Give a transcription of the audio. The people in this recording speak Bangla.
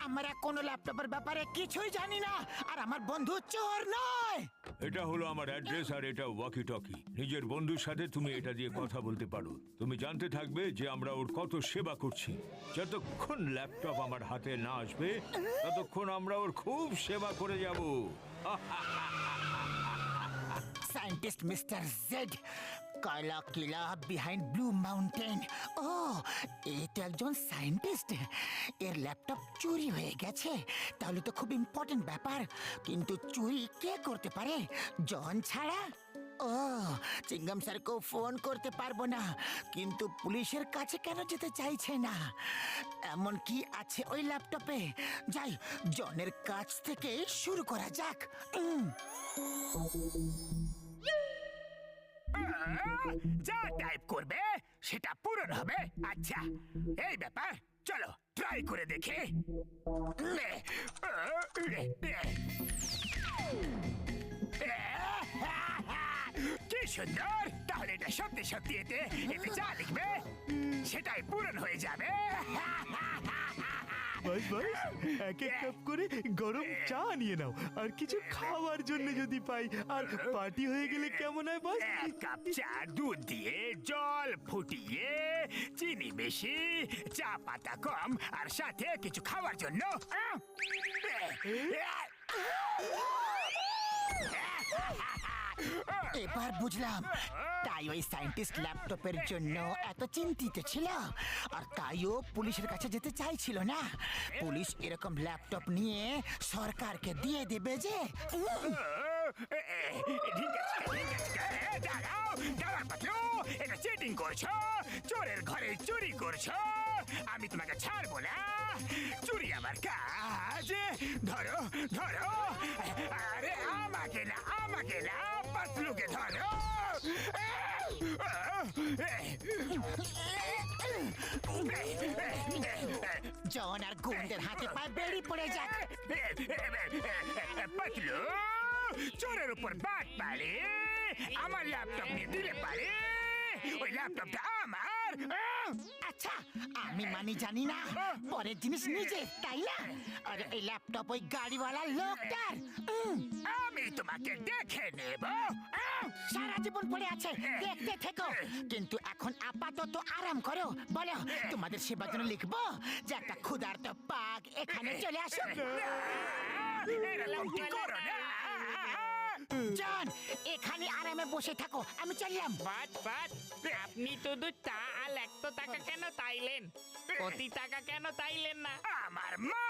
আমরা কোনো ল্যাপটপের ব্যাপারে কিছুই জানি না, আর আমার বন্ধু চোর নয়। এটা হলো আমার অ্যাড্রেস আর এটা ওয়াকি টকি। নিজের বন্ধুর সাথে তুমি এটা দিয়ে কথা বলতে পারো। তুমি জানতে থাকবে যে আমরা ওর কত সেবা করছি। যতক্ষণ ল্যাপটপ আমার হাতে না আসবে ততক্ষণ আমরা ওর খুব সেবা করে যাব। সায়েন্টিস্ট মিস্টার জেড, কয়লা কিলা বিহাইন্ড ব্লু মাউন্টেন। ও, এই তো একজন সায়েন্টিস্ট। এর ল্যাপটপ চুরি হয়ে গেছে, তাহলে তো খুব ইম্পর্টেন্ট ব্যাপার। কিন্তু চুরি কে করতে পারে? জন ছাড়া? ও, চিঙ্গাম স্যারকেও ফোন করতে পারবো না, কিন্তু পুলিশের কাছে কেন যেতে চাইছে না? এমন কি আছে ওই ল্যাপটপে? যাই, জনের কাছ থেকে শুরু করা যাক। যা টাইপ করবে সেটা পূরণ হবে। আচ্ছা, এই ব্যাপার, চলো ট্রাই করে দেখে। কি সুন্দর! তাহলে এটা সত্যি সত্যি এতে যা লিখবে সেটাই পূরণ হয়ে যাবে। বাস বাস, এক এক কাপ করে গরম চা নিয়ে নাও, আর কিছু খাওয়ার জন্য যদি পাই, আর পার্টি হয়ে গেলে কেমন হয় বস? এক কাপ চা দুধ দিয়ে জল ফুটিয়ে, চিনি বেশি, চা পাতা কম, আর সাথে কিছু খাওয়ার জন্য। এবার বুঝলাম, তাই ওই সায়েন্টিস্ট ল্যাপটপের জন্য এত চিন্তিত ছিল, আর তাইও পুলিশের কাছে যেতে চাইছিল না। পুলিশ এরকম ল্যাপটপ নিয়ে সরকারকে দিয়ে দেবে যে। ঠিক আছে, ঠিক আছে, দাঁড়াও দাঁড়াও পাতলু, এটা চিটিং করছো, চোরের ঘরে চুরি করছো। আমি তোমাকে ছাড়বো না, চুরি আমার কাজ। ধরো ধরো, আরে আমাকে না, আমাকে না, পাতলুকে ধরো। জন আর গুন্ডের হাতে পায়ে বেরিয়ে পড়ে যাক। পাতলু চোরের উপর বাট পারে, আমার ল্যাপটপ নিয়ে দিলে পারে। ওই ল্যাপটপটা আমার। আচ্ছা, আমি মানি জানি না, পরের জিনিস নিজে, তাই না? আর এই ল্যাপটপ ওই গাড়িওয়ালা লোকটার। আমি তোমাকে দেখে নেব। সারা জীবন পড়ে আছে, দেখতে থেকো। কিন্তু এখন আপাতত আরাম করো। বলো, তোমাদের সেবার জন্য লিখবো যে একটা ক্ষুধার্ত বাঘ এখানে চলে আসো। এরকমটি করো না। জন, এখানে আরামে বসে থাকো, আমি চললাম। বাট আপনি শুধু চা আর 100 টাকা কেন তাইলেন? 2 টাকা কেন তাইলেন না? আমার মা